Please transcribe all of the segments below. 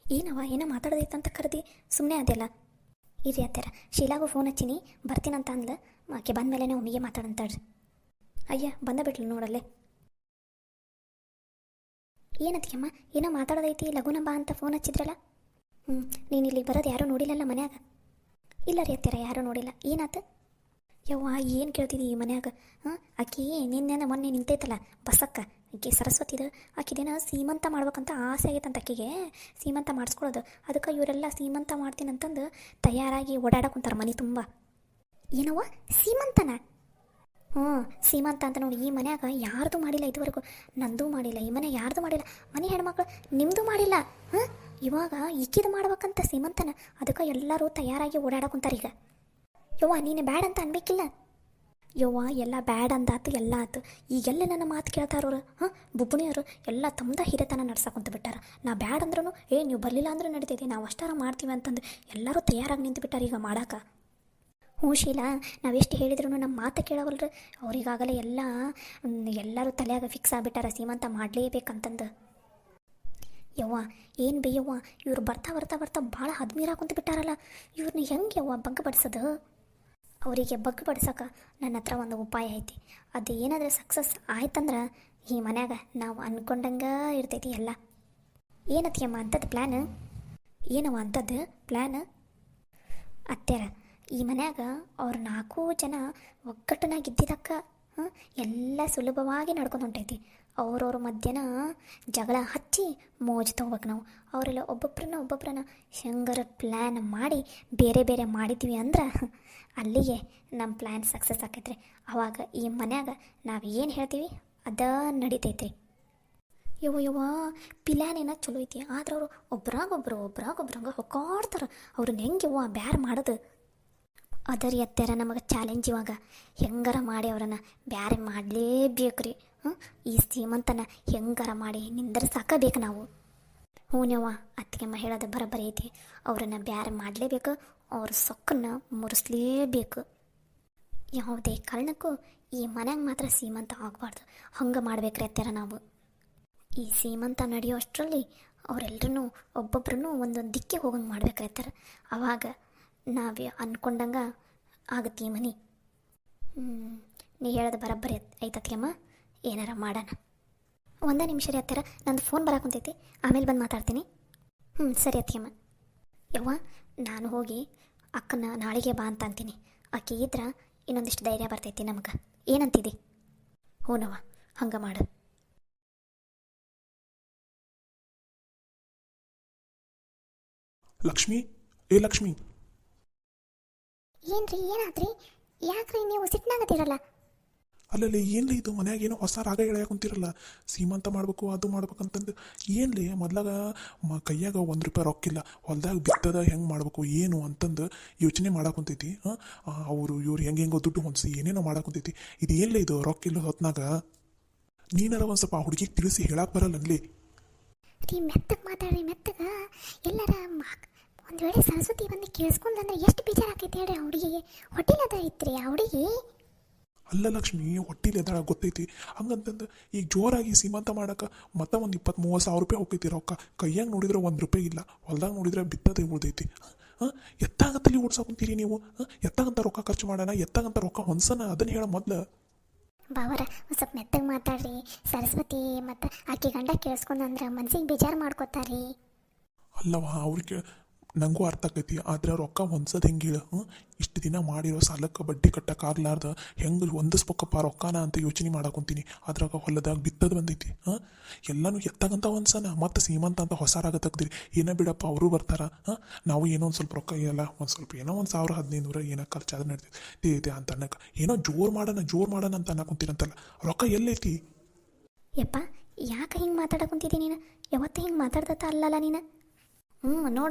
ಏನೋ ಮಾತಾಡೋದೈತಂತ ಕರೆದಿ ಸುಮ್ಮನೆ ಅದೆಲ್ಲ. ಇರ್ರಿ ಅತ್ತಾರ, ಶೀಲಾಗೂ ಫೋನ್ ಹಚ್ಚಿನಿ ಬರ್ತೀನಂತ ಅಂದ್ಲು. ಆಕೆ ಬಂದ ಮೇಲೆ ಒಮ್ಮಿಗೆ ಮಾತಾಡಂತಾಳ್ರಿ. ಅಯ್ಯ ಬಂದ ಬಿಟ್ಲು ನೋಡಲ್ಲೇ. ಏನತ್ತಿಯಮ್ಮ, ಏನೋ ಮಾತಾಡೋದೈತಿ ಲಘುನ ಬಾ ಅಂತ ಫೋನ್ ಹಚ್ಚಿದ್ರಲ್ಲ. ನೀನು ಇಲ್ಲಿ ಬರೋದು ಯಾರೂ ನೋಡಿಲ್ಲಲ್ಲ ಮನ್ಯಾಗ? ಇಲ್ಲ ರೀ ಅತ್ತಾರ, ಯಾರೂ ನೋಡಿಲ್ಲ. ಏನಾತ? ಯವ್ವ ಏನು ಕೇಳ್ತಿದ್ದಿ ಈ ಮನ್ಯಾಗ? ಆಕಿ ನಿನ್ನೆ ಮೊನ್ನೆ ನಿಂತೈತಲ್ಲ ಬಸ್ಸಕ್ಕ, ಆಕೆ ಸರಸ್ವತಿದು ಆಕಿದೇನ ಸೀಮಂತ ಮಾಡ್ಬೇಕಂತ ಆಸೆ ಆಗೈತಂತ ಆಕೆಗೆ. ಸೀಮಂತ ಮಾಡಿಸ್ಕೊಳ್ಳೋದು, ಅದಕ್ಕೆ ಇವರೆಲ್ಲ ಸೀಮಂತ ಮಾಡ್ತೀನಂತಂದು ತಯಾರಾಗಿ ಓಡಾಡಕ್ಕಂತಾರೆ ಮನೆ ತುಂಬ. ಏನವ್ವ ಸೀಮಂತನ? ಸೀಮಂತ ಅಂತ ನೋಡಿ ಈ ಮನ್ಯಾಗ ಯಾರ್ದು ಮಾಡಿಲ್ಲ ಇದುವರೆಗೂ. ನಂದು ಮಾಡಿಲ್ಲ, ಈ ಮನೆ ಯಾರ್ದು ಮಾಡಿಲ್ಲ. ಮನೆ ಹೆಣ್ಮಕ್ಳು ನಿಮ್ಮದು ಮಾಡಿಲ್ಲ. ಇವಾಗ ಈಕಿದು ಮಾಡ್ಬೇಕಂತ ಸೀಮಂತನ, ಅದಕ್ಕೆ ಎಲ್ಲರೂ ತಯಾರಾಗಿ ಓಡಾಡಕ್ಕಂತಾರೆ ಈಗ. ಯವ್ವ ನೀನು ಬ್ಯಾಡ ಅಂತ ಅನ್ಬೇಕಿಲ್ಲ. ಯವ್ವ ಎಲ್ಲ ಬ್ಯಾಡ್ ಅಂದಾತು, ಎಲ್ಲ ಆತು. ಈಗೆಲ್ಲ ನನ್ನ ಮಾತು ಕೇಳ್ತಾರವ್ರು. ಬುಬ್ಬಣಿಯವರು ಎಲ್ಲ ತಮ್ಮದ ಹಿರೇತನ ನಡ್ಸಕೊಂತ ಬಿಟ್ಟಾರ. ನಾ ಬ್ಯಾಡ್ ಅಂದ್ರೂ ನೀವು ಬರಲಿಲ್ಲ ಅಂದ್ರೂ ನಡೀತೈತಿ, ನಾವು ಅಷ್ಟಾರ ಮಾಡ್ತೀವಿ ಅಂತಂದು ಎಲ್ಲರೂ ತಯಾರಾಗಿ ನಿಂತು ಬಿಟ್ಟಾರ ಈಗ ಮಾಡಾಕ. ಶೀಲಾ, ನಾವೆಷ್ಟು ಹೇಳಿದ್ರು ನಮ್ಮ ಮಾತು ಕೇಳವಲ್ರಿ. ಅವ್ರಿಗಾಗಲೇ ಎಲ್ಲರೂ ತಲೆಯಾಗ ಫಿಕ್ಸ್ ಆಗಿಬಿಟ್ಟಾರ ಸೀಮಂತ ಮಾಡಲೇಬೇಕಂತಂದು. ಯವ್ವ ಏನು ಬೇಯವ್ವ, ಇವ್ರು ಬರ್ತಾ ಬರ್ತಾ ಬರ್ತಾ ಭಾಳ ಹದ್ಮೀರಾಕೊಂತ ಬಿಟ್ಟಾರಲ್ಲ. ಇವ್ರನ್ನ ಹೆಂಗೆ ಯವ್ವ ಬಗ್ಗಬಡಿಸೋದು? ಅವರಿಗೆ ಬಗ್ಗಬಡ್ಸೋಕೆ ನನ್ನ ಹತ್ರ ಒಂದು ಉಪಾಯ ಐತಿ. ಅದು ಏನಾದರೂ ಸಕ್ಸಸ್ ಆಯ್ತಂದ್ರೆ ಈ ಮನ್ಯಾಗ ನಾವು ಅಂದ್ಕೊಂಡಂಗೆ ಇರ್ತೈತಿ ಎಲ್ಲ. ಏನತ್ತಿಯಮ್ಮ ಅಂಥದ್ದು ಪ್ಲ್ಯಾನ್? ಏನವ ಅಂಥದ್ದು ಪ್ಲ್ಯಾನ್? ಅತ್ಯಾರ, ಈ ಮನ್ಯಾಗ ಅವ್ರು 4 ಜನ ಒಗ್ಗಟ್ಟನಾಗಿದ್ದಿದ್ದಕ್ಕ ಎಲ್ಲ ಸುಲಭವಾಗಿ ನಡ್ಕೊಂಡು ಹೊಂಟೈತಿ. ಅವ್ರವ್ರ ಮಧ್ಯನ ಜಗಳ ಹಚ್ಚಿ ಮೋಜು ತೊಗೋಬೇಕು ನಾವು. ಅವರೆಲ್ಲ ಒಬ್ಬೊಬ್ರನ್ನ ಹೆಂಗಾರ ಪ್ಲ್ಯಾನ್ ಮಾಡಿ ಬೇರೆ ಬೇರೆ ಮಾಡಿದ್ವಿ ಅಂದ್ರೆ ಅಲ್ಲಿಗೆ ನಮ್ಮ ಪ್ಲ್ಯಾನ್ ಸಕ್ಸಸ್ ಆಕೈತ್ರಿ. ಆವಾಗ ಈ ಮನ್ಯಾಗ ನಾವು ಏನು ಹೇಳ್ತೀವಿ ಅದ ನಡಿತೈತ್ರಿ. ಯವ್ವ ಪ್ಲ್ಯಾನ್ ಏನೋ ಚಲೋ ಐತಿ, ಆದ್ರೆ ಅವರು ಒಬ್ರಾಗೊಬ್ರಂಗೆ ಹೊಕ್ಕಾಡ್ತಾರೆ. ಅವ್ರನ್ನ ಹೆಂಗೆ ಯವ್ವ ಬ್ಯಾರ್ ಮಾಡೋದು? ಅದರಿ ಅತ್ತಾರ ನಮಗೆ ಚಾಲೆಂಜ್. ಇವಾಗ ಹೆಂಗಾರ ಮಾಡಿ ಅವ್ರನ್ನ ಬ್ಯಾರೆ ಮಾಡಲೇಬೇಕು ರೀ. ಈ ಶ್ರೀಮಂತನ ಹೆಂಗಾರ ಮಾಡಿ ನಿಂದರ್ಸಾಕಬೇಕು ನಾವು. ಹೂನ್ಯವ್ವ, ಅತ್ತಿಗೆಮ್ಮ ಹೇಳೋದು ಬರೋಬ್ಬರಿ ಐತಿ. ಅವ್ರನ್ನ ಬ್ಯಾರೆ ಮಾಡಲೇಬೇಕು, ಅವ್ರ ಸೊಕ್ಕನ್ನು ಮುರಿಸ್ಲೇಬೇಕು. ಯಾವುದೇ ಕಾರಣಕ್ಕೂ ಈ ಮನೆಗೆ ಮಾತ್ರ ಸೀಮಂತ ಆಗಬಾರ್ದು. ಹಂಗೆ ಮಾಡ್ಬೇಕ್ರಿ ಅತ್ತಾರ ನಾವು. ಈ ಸೀಮಂತ ನಡೆಯೋ ಅಷ್ಟರಲ್ಲಿ ಅವರೆಲ್ಲರೂ ಒಬ್ಬೊಬ್ರೂ ಒಂದೊಂದು ದಿಕ್ಕೆ ಹೋಗಂಗೆ ಮಾಡ್ಬೇಕ್ರಿ ಅತ್ತಾರ. ಆವಾಗ ನಾವೇ ಅಂದ್ಕೊಂಡಂಗೆ ಆಗುತ್ತೆ ಈ ಮನೆ. ನೀ ಹೇಳೋದು ಬರೋಬ್ಬರಿ ಐತತ್ತಿಯಮ್ಮ, ಏನಾರ ಮಾಡೋಣ. ಒಂದೇ ನಿಮಿಷ ರೀ ಅತ್ತಾರ, ನಂದು ಫೋನ್ ಬರಾಕುಂತೈತಿ, ಆಮೇಲೆ ಬಂದು ಮಾತಾಡ್ತೀನಿ. ಸರಿ ಅತ್ತಿಯಮ್ಮ. ಯವ್ವ ನಾನು ಹೋಗಿ ಅಕ್ಕನ ನಾಳೆಗೆ ಬಾ ಅಂತ ಅಂತೀನಿ. ಆಕೆ ಇದ್ರೆ ಇನ್ನೊಂದಿಷ್ಟು ಧೈರ್ಯ ಬರ್ತೈತಿ ನಮ್ಗೆ. ಏನಂತಿದ್ದಿ? ಹೂನವ್ವ, ಹಂಗೆ ಮಾಡು. ಲಕ್ಷ್ಮಿ, ಲಕ್ಷ್ಮಿ. ಏನ್ರಿ ಏನಾದ್ರಿ? ಯಾಕ್ರಿ ನೀವು ಸಿಟ್ನಾಗತ್ತಿರಲ್ಲ? ಅಲ್ಲಲ್ಲಿ ಏನ್ಲಿ ಇದು ಮನ್ಯಾಗ ಏನೋ ಹೊಸ ರಾಗ ಹೇಳಾಕುಂತಿರಲ್ಲ, ಸೀಮಂತ ಮಾಡ್ಬೇಕು ಅದು ಮಾಡ್ಬೇಕಂತಂದು. ಏನ್ಲಿ ಮೊದ್ಲಾಗ ಕೈಯಾಗ ₹1 ರೊಕ್ಕಿಲ್ಲ, ಹೊಲ್ದಾಗ ಬಿತ್ತದ ಹೆಂಗೆ ಮಾಡ್ಬೇಕು ಏನು ಅಂತಂದು ಯೋಚನೆ ಮಾಡಾಕುಂತೈತಿ. ಅವರು ಇವ್ರು ಹೆಂಗೆಂಗೋ ದುಡ್ಡು ಹೊಂದಿಸಿ ಏನೇನೋ ಮಾಡಾಕುಂತೈತಿ. ಇದು ಏನ್ಲಿ ಇದು ರೊಕ್ಕಿಲ್ಲ ಹೊತ್ನಾಗ? ನೀನಾರ ಒಂದು ಸ್ವಲ್ಪ ಆ ಹುಡುಗಿಗೆ ತಿಳಿಸಿ ಹೇಳಕ್ಕೆ ಬರಲ್ಲ ಅನ್ಲಿ. ರೀ ಮೆತ್ತಗೆ ಮಾತಾಡ್ರಿ, ಮೆತ್ತಗ. ಎಲ್ಲರ ಒಂದು ವೇಳೆ ಸರಸ್ವತಿ ಬಂದು ಕೇಳಿಸ್ಕೊಂಡ್ರೆ ಎಷ್ಟು ಬೇಜಾರಾಕೈತಿ ಹೇಳ್ರಿ. ಆ ಹುಡುಗಿಗೆ ಹೊಟ್ಟಿಲದ ಐತ್ರಿ ಆ ಹುಡುಗಿ. ಅಲ್ಲ ಲಕ್ಷ್ಮಿ, ಹೊಟ್ಟಿಲಿ ಎದಾಳ ಗೊತ್ತೈತಿ. ಹಂಗಂತಂದು ಈಗ ಜೋರಾಗಿ ಸೀಮಂತ ಮಾಡಕ್ಕೆ ಮತ್ತೆ ಒಂದು 20-30 ಸಾವಿರ ರೂಪಾಯಿ ಹೋಗೈತಿ ರೊಕ್ಕ. ಕೈಯಾಗ ನೋಡಿದ್ರೆ ₹1 ಇಲ್ಲ, ಹೊಲ್ದಾಗ ನೋಡಿದ್ರೆ ಬಿತ್ತದೇ ಉಳ್ದೈತಿ. ಎತ್ತಾಗತ್ತಲ್ಲಿ ಓಡ್ಸಾಕುಂತೀರಿ ನೀವು? ಎತ್ತಾಗಂತ ರೊಕ್ಕ ಖರ್ಚು ಮಾಡೋಣ, ಎತ್ತಾಗಂತ ರೊಕ್ಕ ಹೊಂದ್ಸನ, ಅದನ್ನು ಹೇಳ ಮೊದ್ಲು. ಬಾವರ ಒಂದು ಸ್ವಲ್ಪ ಮೆತ್ತಗೆ ಮಾತಾಡ್ರಿ. ಸರಸ್ವತಿ ಮತ್ತು ಆಕೆ ಗಂಡ ಕೇಳಿಸ್ಕೊಂಡ್ರೆ ಮನ್ಸಿಗೆ ಬೇಜಾರು ಮಾಡ್ಕೋತಾರಿ. ಅಲ್ಲವ ಅವ್ರಿಗೆ ನನಗೂ ಅರ್ಥ ಆಕೈತಿ, ಆದರೆ ರೊಕ್ಕ ಹೊಂದ್ಸೋದು ಹೆಂಗೆ ಹೇಳು? ಇಷ್ಟು ದಿನ ಮಾಡಿರೋ ಸಾಲಕ್ಕೆ ಬಡ್ಡಿ ಕಟ್ಟಕ್ಕಾಗ್ಲಾರ್ದ ಹೆಂಗೆ ಹೊಂದಿಸ್ಬೇಕಪ್ಪ ರೊಕ್ಕನ ಅಂತ ಯೋಚನೆ ಮಾಡಾಕೊಂತೀನಿ. ಅದ್ರಾಗ ಹೊಲದಾಗ ಬಿತ್ತದು ಬಂದೈತಿ. ಎಲ್ಲನೂ ಎತ್ತಾಗಂತ ಹೊಂದ್ಸನ ಮತ್ತು ಸೀಮಂತ ಅಂತ ಹೊಸ ರಾಗ ತೆಗ್ದಿರಿ. ಏನೋ ಬಿಡಪ್ಪ, ಅವರು ಬರ್ತಾರ. ನಾವು ಏನೋ ಒಂದು ಸ್ವಲ್ಪ ರೊಕ್ಕ ಇಲ್ಲ, ಒಂದು ಸ್ವಲ್ಪ ಏನೋ 1000-1500 ಏನೋ ಖರ್ಚಾದ್ರೆ ನಡ್ತೈತಿ ಅಂತ ಅನ್ನಕ್ಕೆ ಏನೋ ಜೋರು ಮಾಡೋಣ ಅಂತ ಅನ್ನಕೊಂತೀರಂತಲ್ಲ, ರೊಕ್ಕ ಎಲ್ಲೈತಿ? ಯಪ್ಪ ಯಾಕೆ ಹಿಂಗೆ ಮಾತಾಡಕುಂತಿದ್ದಿ ನೀನು? ಯಾವತ್ತೂ ಹಿಂಗೆ ಮಾತಾಡ್ದತ್ತ ಅಲ್ಲಲ್ಲ ನೀನು.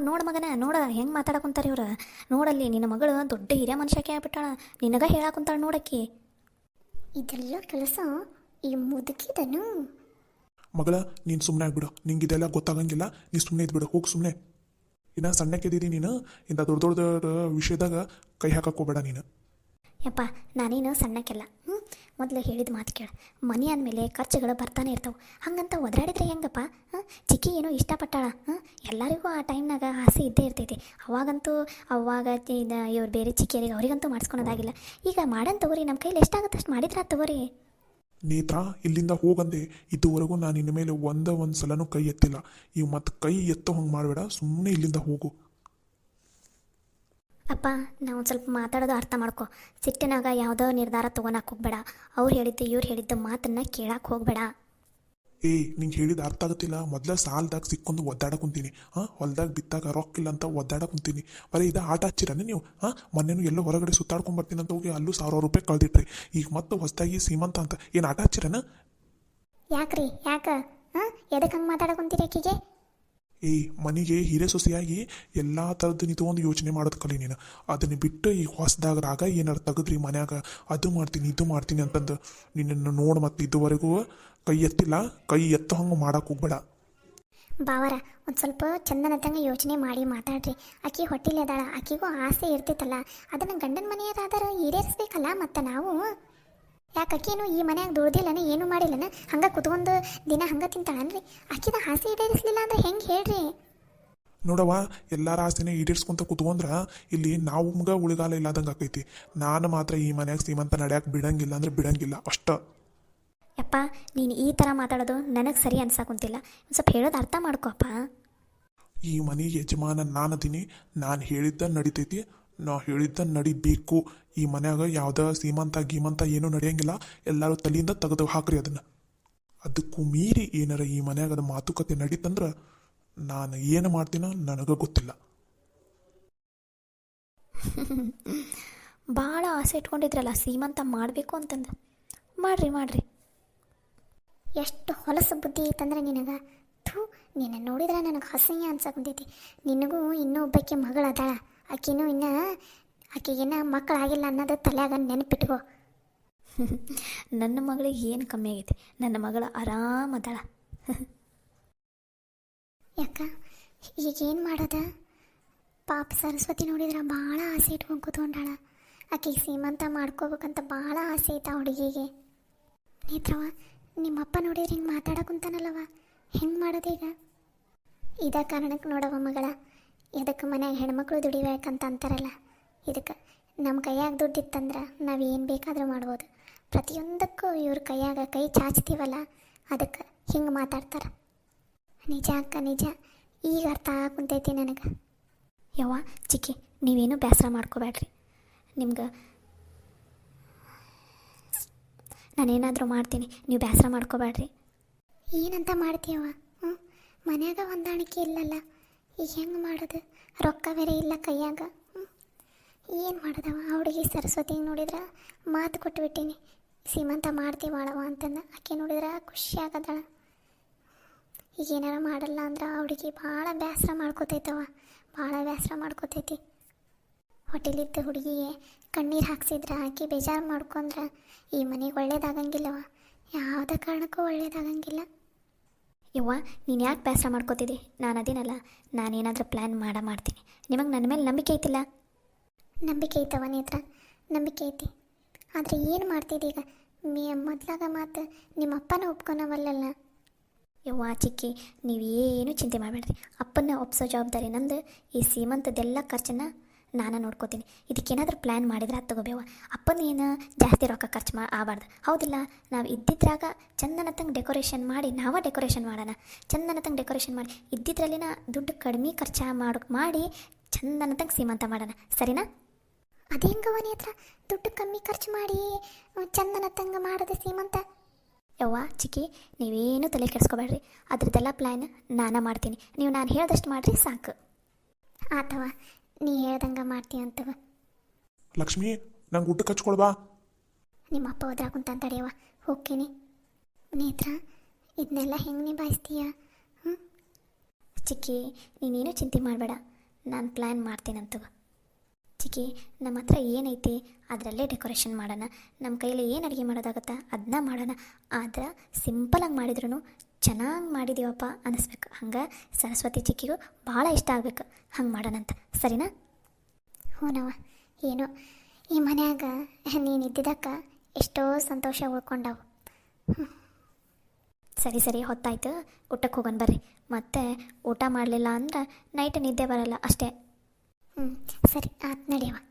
ನೋಡು ಮಗನ, ನೋಡ ಹೆಂಗೆ ಮಾತಾಡಕುಂತಾರೆ ಇವ್ರು. ನೋಡಲ್ಲಿ ನಿನ್ನ ಮಗಳು ದೊಡ್ಡ ಹಿರಿಯ ಮನುಷ್ಯಕ್ಕೆ ಆಗ್ಬಿಟ್ಟಾಳ, ನಿನಗ ಹೇಳಾಕುಂತಾಳ ನೋಡಕ್ಕಿ. ಇದೆಲ್ಲ ಕೆಲಸ ಈ ಮುದುಕಿದನು. ಮಗಳ ನೀನು ಸುಮ್ಮನೆ ಆಗ್ಬಿಡು, ನಿಂಗೆ ಇದೆಲ್ಲ ಗೊತ್ತಾಗಂಗಿಲ್ಲ. ನೀ ಸುಮ್ಮನೆ ಇದ್ಬಿಡು, ಹೋಗಿ ಸುಮ್ಮನೆ. ಇನ್ನು ಸಣ್ಣಕ್ಕಿದ್ದೀರಿ ನೀನು, ಇಂಥ ದೊಡ್ಡ ವಿಷಯದಾಗ ಕೈ ಹಾಕಕ್ಕೆ ಹೋಗಬೇಡ ನೀನು. ಯಪ್ಪ ನಾನೇನು ಸಣ್ಣಕ್ಕೆಲ್ಲ. ಮೊದಲು ಹೇಳಿದ ಮಾತು ಕೇಳು. ಮನೆ ಅಂದಮೇಲೆ ಖರ್ಚುಗಳು ಬರ್ತಾನೆ ಇರ್ತಾವೆ. ಹಂಗಂತ ಒದರಾಡಿದ್ರೆ ಹೆಂಗಪ್ಪ? ಚಿಕ್ಕಿ ಏನೋ ಇಷ್ಟಪಟ್ಟಾಳ. ಎಲ್ಲರಿಗೂ ಆ ಟೈಮ್ನಾಗ ಆಸೆ ಇದ್ದೇ ಇರ್ತೈತಿ. ಅವಾಗ ಇವ್ರು ಬೇರೆ ಚಿಕ್ಕಿಯರಿಗೆ ಅವರಿಗಂತೂ ಮಾಡಿಸ್ಕೊಳೋದಾಗಿಲ್ಲ. ಈಗ ಮಾಡನ್ ತಗೋರಿ, ನಮ್ಮ ಕೈಲಿ ಎಷ್ಟಾಗುತ್ತೆ ಅಷ್ಟು ಮಾಡಿದ್ರೆ ತಗೋರಿ. ನೇತ್ರ, ಇಲ್ಲಿಂದ ಹೋಗಂದೆ. ಇದುವರೆಗೂ ನಾನು ಇನ್ನು ಮೇಲೆ ಒಂದು ಸಲನೂ ಕೈ ಎತ್ತಿಲ್ಲ. ಈಗ ಮತ್ತೆ ಕೈ ಎತ್ತೋ ಹಂಗೆ ಮಾಡಬೇಡ, ಸುಮ್ಮನೆ ಇಲ್ಲಿಂದ ಹೋಗು. ಅಪ್ಪ, ನಾವು ಒಂದು ಸ್ವಲ್ಪ ಮಾತಾಡೋದು ಅರ್ಥ ಮಾಡ್ಕೊ. ಸಿಟ್ಟಿನಾಗ ಯಾವುದೋ ನಿರ್ಧಾರ ತೊಗೊಳಕ್ಕೆ ಹೋಗ್ಬೇಡ. ಅವ್ರು ಹೇಳಿದ್ದು ಇವ್ರು ಹೇಳಿದ್ದು ಮಾತನ್ನು ಕೇಳಕ್ಕೆ ಹೋಗಬೇಡ. ನಿಂಗೆ ಹೇಳಿದ ಅರ್ಥ ಆಗುತ್ತಿಲ್ಲ. ಮೊದಲ ಸಾಲದಾಗ ಸಿಕ್ಕೊಂಡು ಒದ್ದಾಡ ಕುಂತೀನಿ. ಹೊಲ್ದಾಗ ಬಿತ್ತಾಗ ರೊಕ್ಕಿಲ್ಲ ಅಂತ ಒದ್ದಾಡ ಕುಂತೀನಿ. ಬರೀ ಇದು ಆಟ ಹಚ್ಚಿರನೇ ನೀವು? ಮೊನ್ನೆನೂ ಎಲ್ಲೋ ಹೊರಗಡೆ ಸುತ್ತಾಡ್ಕೊಂಬರ್ತೀನಿ ಅಂತ ಹೋಗಿ ಅಲ್ಲೂ 1000 ರೂಪಾಯಿ ಕಳೆದಿಟ್ರಿ. ಈಗ ಮತ್ತೆ ಹೊಸದಾಗಿ ಸೀಮಂತ ಅಂತ ಏನು ಆಟ ಹಚ್ಚಿರನ? ಯಾಕ್ರಿ ಎದಕ್ಕೆ ಹಂಗೆ ಮಾತಾಡಕೊಂತೀರಿ ಆಕಿಗೆ? ಮನೆಗೆ ಹಿರೇ ಸೊಸೆಯಾಗಿ ಎಲ್ಲ ಥರದ್ದು ನಿಂತು ಯೋಚನೆ ಮಾಡೋದು ಕಲಿ ನೀನು. ಅದನ್ನು ಬಿಟ್ಟು ಈ ಹೊಸದಾಗ ರಾಗ ಏನಾರು ತೆಗೆದ್ರಿ ಮನ್ಯಾಗ, ಅದು ಮಾಡ್ತೀನಿ ಇದು ಮಾಡ್ತೀನಿ ಅಂತಂದು ನಿನ್ನನ್ನು ನೋಡಿ ಮತ್ತೆ ಇದುವರೆಗೂ ಕೈ ಎತ್ತಿಲ್ಲ. ಕೈ ಎತ್ತೋ ಹಂಗೆ ಮಾಡಕ್ಕೆ ಹೋಗ್ಬೇಡ. ಬಾವರ, ಒಂದು ಸ್ವಲ್ಪ ಚಂದನತಂಗೆ ಯೋಚನೆ ಮಾಡಿ ಮಾತಾಡ್ರಿ. ಆಕಿ ಹೊಟ್ಟಿಲಿ ಅದಾಳ, ಆಕಿಗೂ ಆಸೆ ಇರ್ತಿತ್ತಲ್ಲ, ಅದನ್ನು ಗಂಡನ ಮನೆಯದಾದ್ರೆ ಈಡೇರಿಸ್ಬೇಕಲ್ಲ. ಮತ್ತು ನಾವು ಯಾಕೆ ಆಕಿನೂ ಈ ಮನ್ಯಾಗ ದುಡ್ದಿಲ್ಲನ, ಏನೂ ಮಾಡಿಲ್ಲನ, ಹಂಗೆ ಕುತ್ಕೊಂಡು ದಿನ ಹಂಗೆ ತಿಂತಾಳನ್ರಿ? ಆಕಿದ ಆಸೆ ಈಡೇರಿಸಲಿಲ್ಲ ಅಂದ್ರೆ ಹೆಂಗೆ ಹೇಳ್ರಿ? ನೋಡವ್ವ, ಎಲ್ಲರ ಆಸೆನೇ ಈಡೇರಿಸ್ಕೊಂತ ಕುತ್ಕೊಂಡ್ರೆ ಇಲ್ಲಿ ನಾವು ಉಳಿಗಾಲ ಇಲ್ಲದಂಗೆ ಆಕೈತಿ. ನಾನು ಮಾತ್ರ ಈ ಮನ್ಯಾಗ ಸೀಮಂತ ನಡೆಯಕ್ಕೆ ಬಿಡಂಗಿಲ್ಲ ಅಂದ್ರೆ ಬಿಡಂಗಿಲ್ಲ ಅಷ್ಟ. ಯಪ್ಪ, ನೀನು ಈ ಥರ ಮಾತಾಡೋದು ನನಗೆ ಸರಿ ಅನ್ಸಕ್ಕುಂತಿಲ್ಲ. ಒಂದು ಸ್ವಲ್ಪ ಹೇಳೋದು ಅರ್ಥ ಮಾಡ್ಕೋಪ್ಪ. ಈ ಮನೆ ಯಜಮಾನ ನಾನದೀನಿ. ನಾನು ಹೇಳಿದ್ದ ನಡಿತೈತಿ, ನಾ ಹೇಳಿದ್ದ ನಡಿಬೇಕು. ಈ ಮನ್ಯಾಗ ಯಾವುದೇ ಸೀಮಂತ ಗೀಮಂತ ಏನೂ ನಡೆಯಂಗಿಲ್ಲ. ಎಲ್ಲರೂ ತಲೆಯಿಂದ ತೆಗೆದು ಹಾಕ್ರಿ ಅದನ್ನು. ಅದಕ್ಕೂ ಮೀರಿ ಏನಾರ ಈ ಮನ್ಯಾಗ ಅದು ಮಾತುಕತೆ ನಡೀತಂದ್ರೆ ನಾನು ಏನು ಮಾಡ್ತೀನೋ ನನಗೆ ಗೊತ್ತಿಲ್ಲ. ಭಾಳ ಆಸೆ ಇಟ್ಕೊಂಡಿದ್ರಲ್ಲ ಸೀಮಂತ ಮಾಡಬೇಕು ಅಂತಂದು. ಮಾಡ್ರಿ. ಎಷ್ಟು ಹೊಲಸು ಬುದ್ಧಿ ಐತಂದ್ರೆ ನಿನಗೆ. ನಿನ್ನ ನೋಡಿದ್ರೆ ನನಗೆ ಹಸಯ್ಯ ಅನ್ಸಕ್ಕಂತೈತಿ. ನಿನಗೂ ಇನ್ನೂ ಒಬ್ಬಾಕಿ ಮಗಳು ಅದಾಳ. ಆಕೆಗಿನ್ನ ಮಕ್ಕಳಾಗಿಲ್ಲ ಅನ್ನೋದು ತಲೆಯಾಗ ನೆನಪಿಟ್ಕೋ. ನನ್ನ ಮಗಳಿಗೆ ಏನು ಕಮ್ಮಿ ಆಗೈತಿ? ನನ್ನ ಮಗಳು ಆರಾಮದಾಳ. ಯಾಕ ಈಗೇನು ಮಾಡೋದ? ಪಾಪ ಸರಸ್ವತಿ ನೋಡಿದ್ರೆ ಭಾಳ ಆಸೆ ಇಟ್ಕೊಂಡು ಕೂತ್ಕೊಂಡಾಳ. ಆಕೆಗೆ ಸೀಮಂತ ಮಾಡ್ಕೋಬೇಕಂತ ಭಾಳ ಆಸೆ ಐತ ಹುಡುಗಿಗೆ. ನೇತ್ರವ, ನಿಮ್ಮಪ್ಪ ನೋಡಿದ್ರೆ ಹಿಂಗೆ ಮಾತಾಡಕುಂತಾನಲ್ಲವ, ಹೆಂಗೆ ಮಾಡೋದೀಗ? ಇದ ಕಾರಣಕ್ಕೆ ನೋಡವ ಮಗಳ, ಇದಕ್ಕೆ ಮನ್ಯಾಗ ಹೆಣ್ಮಕ್ಳು ದುಡಿಬೇಕಂತ ಅಂತಾರಲ್ಲ, ಇದಕ್ಕೆ ನಮ್ಮ ಕೈಯಾಗ ದುಡ್ಡಿತ್ತಂದ್ರೆ ನಾವು ಏನು ಬೇಕಾದರೂ ಮಾಡ್ಬೋದು. ಪ್ರತಿಯೊಂದಕ್ಕೂ ಇವ್ರ ಕೈಯಾಗ ಕೈ ಚಾಚ್ತೀವಲ್ಲ, ಅದಕ್ಕೆ ಹಿಂಗೆ ಮಾತಾಡ್ತಾರೆ. ನಿಜ ಅಕ್ಕ, ನಿಜ. ಈಗ ಅರ್ಥ ಕುಂತೈತಿ ನನಗೆ. ಯವ್ವ ಚಿಕ್ಕಿ, ನೀವೇನು ಬೇಸರ ಮಾಡ್ಕೋಬೇಡ್ರಿ. ನಿಮ್ಗೆ ನಾನೇನಾದರೂ ಮಾಡ್ತೀನಿ, ನೀವು ಬೇಸರ ಮಾಡ್ಕೋಬೇಡ್ರಿ. ಏನಂತ ಮಾಡ್ತೀಯವ? ಮನ್ಯಾಗ ಹೊಂದಾಣಿಕೆ ಇಲ್ಲಲ್ಲ, ಈಗ ಹೆಂಗೆ ಮಾಡೋದು? ರೊಕ್ಕ ಬೇರೆ ಇಲ್ಲ ಕೈಯಾಗ. ಏನು ಮಾಡೋದವ? ಹುಡುಗಿ ಸರಸ್ವತಿ ನೋಡಿದ್ರೆ ಮಾತು ಕೊಟ್ಬಿಟ್ಟೀನಿ, ಸೀಮಂತ ಮಾಡ್ತೀವಾಳವ ಅಂತಂದು. ಆಕೆ ನೋಡಿದ್ರೆ ಖುಷಿ ಆಗದಳ. ಈಗ ಏನಾರ ಮಾಡಲ್ಲ ಅಂದ್ರೆ ಹುಡುಗಿ ಭಾಳ ಬೇಸರ ಮಾಡ್ಕೋತೈತವ, ಭಾಳ ಬೇಸರ ಮಾಡ್ಕೋತೈತಿ. ಹೊಟ್ಟೆಲಿದ್ದ ಹುಡುಗಿಗೆ ಕಣ್ಣೀರು ಹಾಕ್ಸಿದ್ರೆ, ಆಕೆ ಬೇಜಾರು ಮಾಡ್ಕೊಂಡ್ರೆ ಈ ಮನೆಗೆ ಒಳ್ಳೇದಾಗಂಗಿಲ್ಲವ, ಯಾವುದೇ ಕಾರಣಕ್ಕೂ ಒಳ್ಳೇದಾಗಂಗಿಲ್ಲ. ಯವ್ವ, ನೀನು ಯಾಕೆ ಬೇಸರ ಮಾಡ್ಕೋತಿದ್ದಿ? ನಾನು ಅದೇನಲ್ಲ, ನಾನೇನಾದರೂ ಪ್ಲ್ಯಾನ್ ಮಾಡ್ತೀನಿ. ನಿಮಗೆ ನನ್ನ ಮೇಲೆ ನಂಬಿಕೆ ಐತಿಲ್ಲ? ನಂಬಿಕೆ ಐತವ ನೇತ್ರ, ನಂಬಿಕೆ ಐತಿ. ಆದರೆ ಏನು ಮಾಡ್ತಿದ್ದೀಗ? ಮೊದಲಾಗ ಮಾತು ನಿಮ್ಮ ಅಪ್ಪನ ಒಪ್ಕೊನವಲ್ಲ. ಯವ್ವ ಚಿಕ್ಕಿ, ನೀವೇನು ಚಿಂತೆ ಮಾಡಬೇಡ್ರಿ. ಅಪ್ಪನ ಒಪ್ಸೋ ಜವಾಬ್ದಾರಿ ನಂದು. ಈ ಸೀಮಂತದೆಲ್ಲ ಖರ್ಚನ್ನು ನಾನು ನೋಡ್ಕೋತೀನಿ. ಇದಕ್ಕೇನಾದರೂ ಪ್ಲ್ಯಾನ್ ಮಾಡಿದ್ರೆ ಅದು ತಗೋಬೇವ. ಅಪ್ಪನ ಏನು ಜಾಸ್ತಿ ರೊಕ್ಕ ಖರ್ಚು ಆಗಬಾರ್ದು, ಹೌದಿಲ್ಲ? ನಾವು ಇದ್ದಿದ್ರಾಗ ಚಂದನತ್ತಂಗೆ ಡೆಕೋರೇಷನ್ ಮಾಡಿ, ನಾವೇ ಡೆಕೋರೇಷನ್ ಮಾಡೋಣ. ಚಂದನತ್ತಂಗೆ ಡೆಕೋರೇಷನ್ ಮಾಡಿ ಇದ್ದಿದ್ರಲ್ಲಿನ ದುಡ್ಡು ಕಡಿಮೆ ಖರ್ಚು ಮಾಡಿ ಚಂದನತ್ತಂಗೆ ಸೀಮಂತ ಮಾಡೋಣ, ಸರಿನಾ? ಅದು ಹೆಂಗವನಿ ಹತ್ರ ದುಡ್ಡು ಕಮ್ಮಿ ಖರ್ಚು ಮಾಡಿ ಚಂದನತ್ತಂಗೆ ಮಾಡೋದು ಸೀಮಂತ? ಯವ್ವ ಚಿಕ್ಕಿ, ನೀವೇನು ತಲೆ ಕೆಡಿಸ್ಕೋಬೇಡ್ರಿ. ಅದ್ರದ್ದೆಲ್ಲ ಪ್ಲ್ಯಾನ್ ನಾನು ಮಾಡ್ತೀನಿ. ನೀವು ನಾನು ಹೇಳ್ದಷ್ಟು ಮಾಡಿರಿ ಸಾಕು. ಆತವ, ನೀ ಹೇಳ್ದಂಗೆ ಮಾಡ್ತೀವಂತವ. ಲಕ್ಷ್ಮಿ, ನಂಗೆ ಊಟಕ್ಕೆ ಹಚ್ಕೊಳ್ಬಾ. ನಿಮ್ಮ ಅಪ್ಪ ಹೋದ್ರಾಕುಂತ ತಡೆಯವ, ಹೋಗ್ತೀನಿ. ನೇತ್ರ, ಇದನ್ನೆಲ್ಲ ಹೆಂಗೆ ನಿಭಾಯಿಸ್ತೀಯ? ಚಿಕ್ಕಿ, ನೀನೇನು ಚಿಂತೆ ಮಾಡಬೇಡ, ನಾನು ಪ್ಲ್ಯಾನ್ ಮಾಡ್ತೀನಂತವ. ಚಿಕ್ಕಿ, ನಮ್ಮ ಹತ್ರ ಏನೈತಿ ಅದರಲ್ಲೇ ಡೆಕೋರೇಷನ್ ಮಾಡೋಣ. ನಮ್ಮ ಕೈಯಲ್ಲಿ ಏನು ಅಡುಗೆ ಮಾಡೋದಾಗತ್ತಾ ಅದನ್ನ ಮಾಡೋಣ. ಆದ್ರೆ ಸಿಂಪಲಾಗಿ ಮಾಡಿದ್ರೂ ಚೆನ್ನಾಗಿ ಮಾಡಿದ್ದೀವಪ್ಪ ಅನ್ನಿಸ್ಬೇಕು. ಹಂಗೆ ಸರಸ್ವತಿ ಚಿಕ್ಕಿಗೂ ಭಾಳ ಇಷ್ಟ ಆಗ್ಬೇಕು. ಹಂಗೆ ಮಾಡೋಣಂತ, ಸರಿನಾ? ಹೂನವ, ಏನೋ ಈ ಮನ್ಯಾಗ ನೀನು ಇದ್ದಿದ್ದಕ್ಕೆ ಎಷ್ಟೋ ಸಂತೋಷ ಉಳ್ಕೊಂಡವು. ಸರಿ ಸರಿ ಹೊತ್ತಾಯ್ತು, ಊಟಕ್ಕೆ ಹೋಗೋಣ ಬರ್ರಿ. ಮತ್ತೆ ಊಟ ಮಾಡಲಿಲ್ಲ ಅಂದ್ರೆ ನೈಟ್ ನಿದ್ದೆ ಬರಲ್ಲ ಅಷ್ಟೇ. ಹ್ಞೂ ಸರಿ ಆಯ್ತು ನಡಿಯವ.